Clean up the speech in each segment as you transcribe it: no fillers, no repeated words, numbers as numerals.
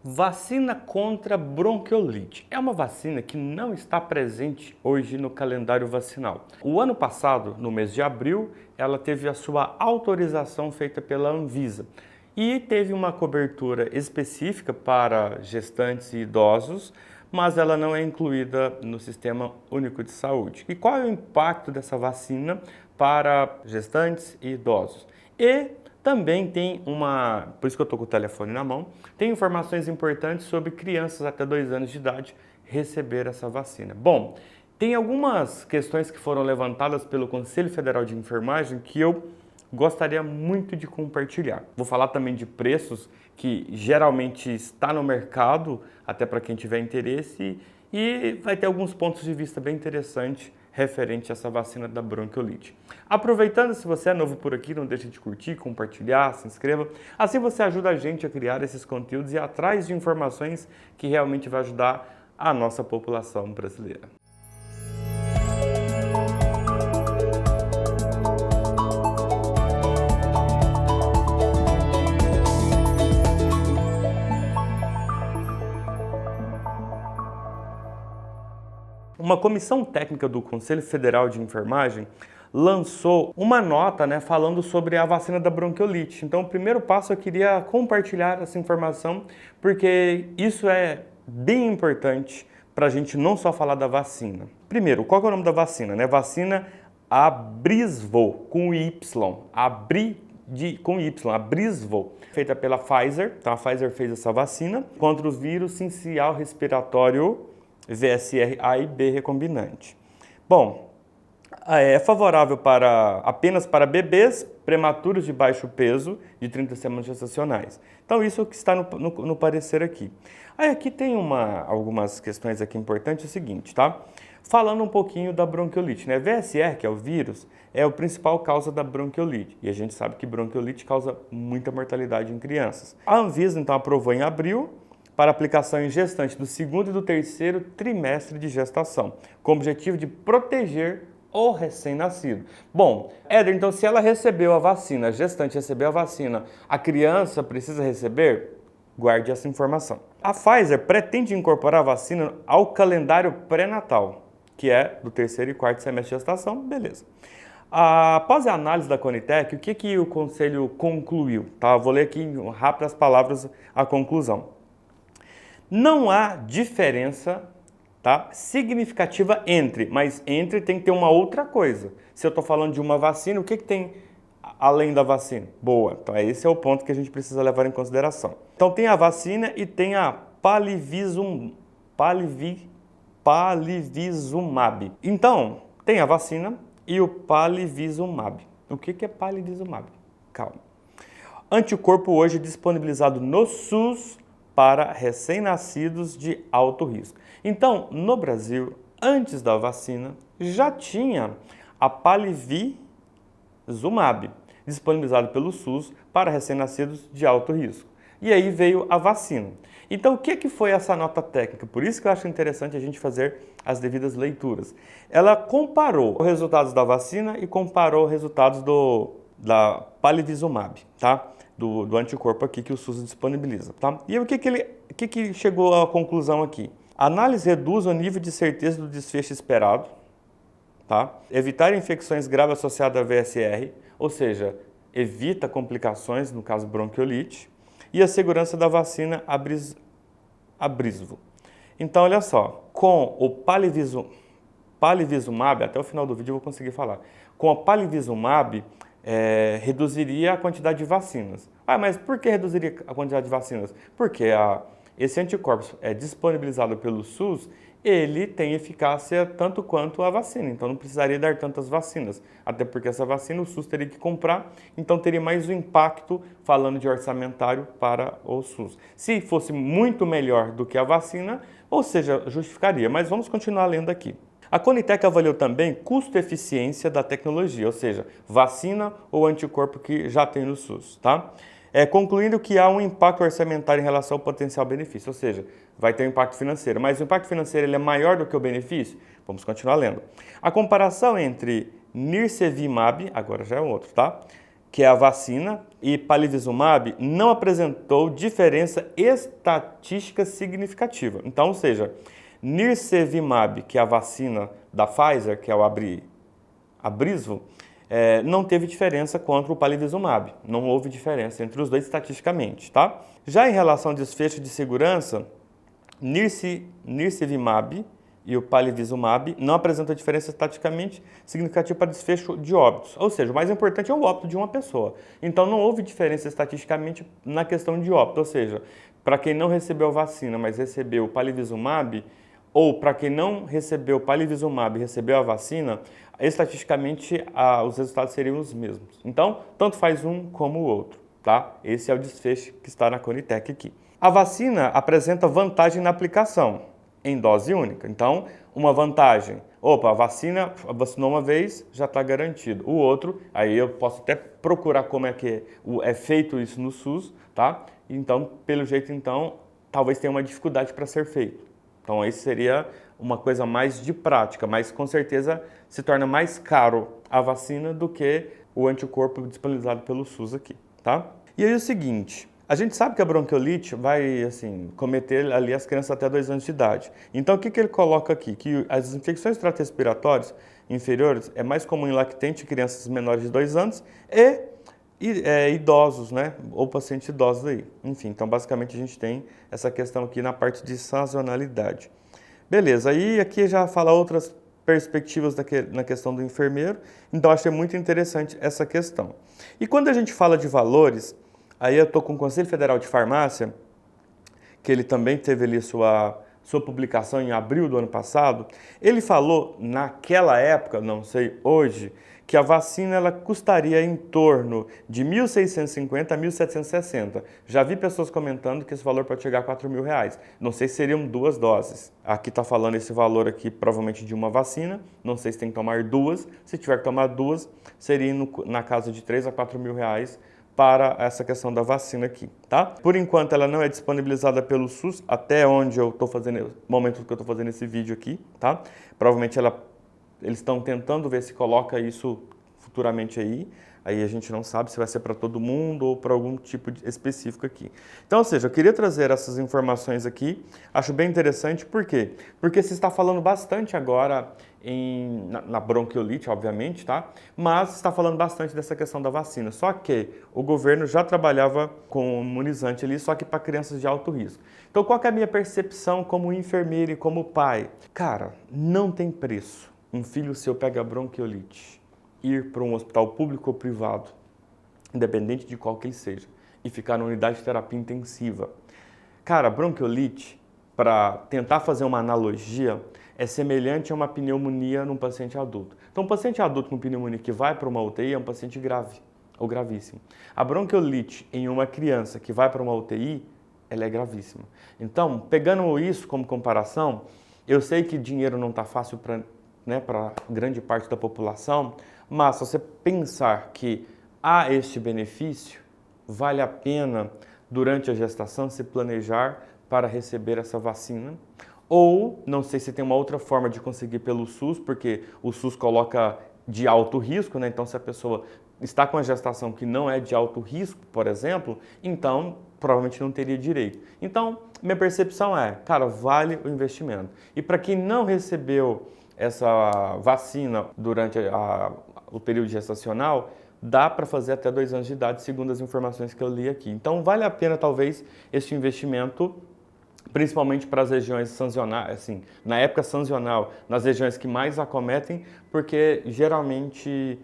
Vacina contra bronquiolite. É uma vacina que não está presente hoje no calendário vacinal. O ano passado, no mês de abril, ela teve a sua autorização feita pela Anvisa e teve uma cobertura específica para gestantes e idosos, mas ela não é incluída no Sistema Único de Saúde. E qual é o impacto dessa vacina para gestantes e idosos? E também tem por isso que eu estou com o telefone na mão, tem informações importantes sobre crianças até 2 anos de idade receber essa vacina. Bom, tem algumas questões que foram levantadas pelo Conselho Federal de Enfermagem que eu gostaria muito de compartilhar. Vou falar também de preços que geralmente está no mercado, até para quem tiver interesse, e vai ter alguns pontos de vista bem interessantes referente a essa vacina da bronquiolite. Aproveitando, se você é novo por aqui, não deixe de curtir, compartilhar, se inscreva. Assim você ajuda a gente a criar esses conteúdos e ir atrás de informações que realmente vai ajudar a nossa população brasileira. Uma comissão técnica do Conselho Federal de Enfermagem lançou uma nota, falando sobre a vacina da bronquiolite. Então, o primeiro passo eu queria compartilhar essa informação, porque isso é bem importante para a gente não só falar da vacina. Primeiro, qual é o nome da vacina? Vacina Abrysvo, com Y. Com Y, Abrysvo, feita pela Pfizer. Então, a Pfizer fez essa vacina contra o vírus sincicial respiratório VSR A e B recombinante. Bom, é favorável apenas para bebês prematuros de baixo peso de 30 semanas gestacionais. Então, isso que está no parecer aqui. Aí aqui tem algumas questões aqui importantes, é o seguinte, tá? Falando um pouquinho da bronquiolite, VSR, que é o vírus, é a principal causa da bronquiolite. E a gente sabe que bronquiolite causa muita mortalidade em crianças. A Anvisa, então, aprovou em abril para aplicação em gestante do 2º e do 3º trimestre de gestação, com o objetivo de proteger o recém-nascido. Bom, Éder, então se ela recebeu a vacina, a gestante recebeu a vacina, a criança precisa receber? Guarde essa informação. A Pfizer pretende incorporar a vacina ao calendário pré-natal, que é do 3º e 4º semestre de gestação, beleza. Após a análise da Conitec, o que o Conselho concluiu? Tá? Vou ler aqui em rápidas palavras a conclusão. Não há diferença, significativa mas entre tem que ter uma outra coisa. Se eu estou falando de uma vacina, o que tem além da vacina? Boa, então esse é o ponto que a gente precisa levar em consideração. Então tem a vacina e tem a palivizumab. Então, tem a vacina e o palivizumab. O que é palivizumab? Calma. Anticorpo hoje disponibilizado no SUS para recém-nascidos de alto risco. Então, no Brasil, antes da vacina, já tinha a palivizumab, disponibilizado pelo SUS para recém-nascidos de alto risco. E aí veio a vacina. Então, o que foi essa nota técnica? Por isso que eu acho interessante a gente fazer as devidas leituras. Ela comparou os resultados da vacina e comparou os resultados da palivizumab, tá? Do anticorpo aqui que o SUS disponibiliza, tá? E o que chegou à conclusão aqui? A análise reduz o nível de certeza do desfecho esperado, tá? Evitar infecções graves associadas a VSR, ou seja, evita complicações, no caso bronquiolite, e a segurança da vacina Abrysvo. Então, olha só, com o palivizumab, até o final do vídeo eu vou conseguir falar, com a palivizumab, reduziria a quantidade de vacinas. Mas por que reduziria a quantidade de vacinas? Porque esse anticorpo é disponibilizado pelo SUS, ele tem eficácia tanto quanto a vacina, então não precisaria dar tantas vacinas, até porque essa vacina o SUS teria que comprar, então teria mais um impacto falando de orçamentário para o SUS. Se fosse muito melhor do que a vacina, ou seja, justificaria, mas vamos continuar lendo aqui. A Conitec avaliou também custo-eficiência da tecnologia, ou seja, vacina ou anticorpo que já tem no SUS, tá? Concluindo que há um impacto orçamentário em relação ao potencial benefício, ou seja, vai ter um impacto financeiro, mas o impacto financeiro ele é maior do que o benefício? Vamos continuar lendo. A comparação entre Nirsevimab, agora já é outro, tá? que é a vacina, e palivizumab não apresentou diferença estatística significativa. Então, ou seja, nirsevimab, que é a vacina da Pfizer, que é o Abrysvo, não teve diferença contra o palivizumab. Não houve diferença entre os dois estatisticamente, tá? Já em relação ao desfecho de segurança, nirsevimab e o palivizumab não apresentam diferença estatisticamente significativa para desfecho de óbitos. Ou seja, o mais importante é o óbito de uma pessoa. Então, não houve diferença estatisticamente na questão de óbito. Ou seja, para quem não recebeu a vacina, mas recebeu o palivizumab, ou para quem não recebeu o palivizumab e recebeu a vacina, estatisticamente os resultados seriam os mesmos. Então, tanto faz um como o outro, tá? Esse é o desfecho que está na Conitec aqui. A vacina apresenta vantagem na aplicação em dose única. Então, uma vantagem, vacinou uma vez, já está garantido. O outro, aí eu posso até procurar como é que é feito isso no SUS, tá? Então, pelo jeito, então, talvez tenha uma dificuldade para ser feito. Então, esse seria uma coisa mais de prática, mas com certeza se torna mais caro a vacina do que o anticorpo disponibilizado pelo SUS aqui, tá? E aí é o seguinte, a gente sabe que a bronquiolite vai, cometer ali as crianças até 2 anos de idade. Então, o que ele coloca aqui? Que as infecções trato-respiratórias inferiores é mais comum em lactente, crianças menores de 2 anos e idosos, né? Ou pacientes idosos aí. Enfim, então basicamente a gente tem essa questão aqui na parte de sazonalidade. Beleza, aí aqui já fala outras perspectivas na questão do enfermeiro, então achei muito interessante essa questão. E quando a gente fala de valores, aí eu estou com o Conselho Federal de Farmácia, que ele também teve ali sua publicação em abril do ano passado, ele falou naquela época, não sei hoje, que a vacina ela custaria em torno de R$ 1.650 a R$ 1.760. Já vi pessoas comentando que esse valor pode chegar a R$ 4.000. Não sei se seriam 2 doses. Aqui está falando esse valor aqui provavelmente de uma vacina. Não sei se tem que tomar 2. Se tiver que tomar 2, seria na casa de R$ 3.000 a R$ 4.000 para essa questão da vacina aqui, tá? Por enquanto ela não é disponibilizada pelo SUS, até onde eu estou fazendo, no momento que eu estou fazendo esse vídeo aqui, tá? Provavelmente eles estão tentando ver se coloca isso futuramente aí a gente não sabe se vai ser para todo mundo ou para algum tipo específico aqui. Então, ou seja, eu queria trazer essas informações aqui, acho bem interessante, por quê? Porque se está falando bastante agora na bronquiolite, obviamente, tá? Mas está falando bastante dessa questão da vacina, só que o governo já trabalhava com imunizante ali, só que para crianças de alto risco. Então, qual que é a minha percepção como enfermeiro e como pai? Cara, não tem preço um filho seu pega bronquiolite, ir para um hospital público ou privado, independente de qual que ele seja, e ficar na unidade de terapia intensiva. Cara, bronquiolite, para tentar fazer uma analogia, é semelhante a uma pneumonia num paciente adulto. Então, um paciente adulto com pneumonia que vai para uma UTI é um paciente grave ou gravíssimo. A bronquiolite em uma criança que vai para uma UTI, ela é gravíssima. Então, pegando isso como comparação, eu sei que dinheiro não está fácil para grande parte da população, mas se você pensar que há este benefício, vale a pena, durante a gestação, se planejar para receber essa vacina. Ou, não sei se tem uma outra forma de conseguir pelo SUS, porque o SUS coloca de alto risco, né? Então se a pessoa está com a gestação que não é de alto risco, por exemplo, então provavelmente não teria direito. Então, minha percepção é, cara, vale o investimento. E para quem não recebeu essa vacina durante o período gestacional, dá para fazer até 2 anos de idade, segundo as informações que eu li aqui. Então, vale a pena, talvez, este investimento, principalmente para as regiões sancionais, na época sancional, nas regiões que mais acometem, porque geralmente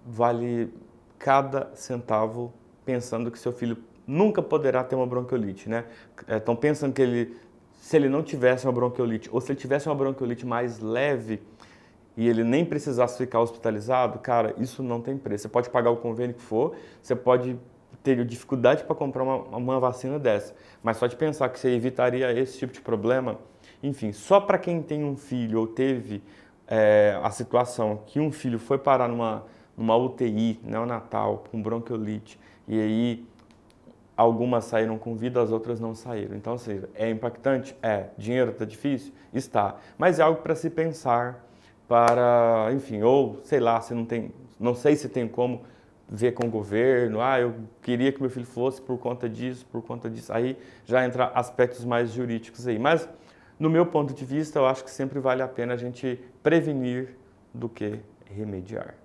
vale cada centavo pensando que seu filho nunca poderá ter uma bronquiolite, né? Estão pensando que se ele não tivesse uma bronquiolite, ou se ele tivesse uma bronquiolite mais leve e ele nem precisasse ficar hospitalizado, cara, isso não tem preço. Você pode pagar o convênio que for, você pode ter dificuldade para comprar uma vacina dessa, mas só de pensar que você evitaria esse tipo de problema, enfim, só para quem tem um filho ou teve a situação que um filho foi parar numa UTI neonatal com bronquiolite e aí algumas saíram com vida, as outras não saíram. Então, ou seja, é impactante? É. Dinheiro está difícil? Está. Mas é algo para se pensar para, enfim, ou sei lá, se não sei se tem como ver com o governo, eu queria que meu filho fosse por conta disso, aí já entra aspectos mais jurídicos aí. Mas, no meu ponto de vista, eu acho que sempre vale a pena a gente prevenir do que remediar.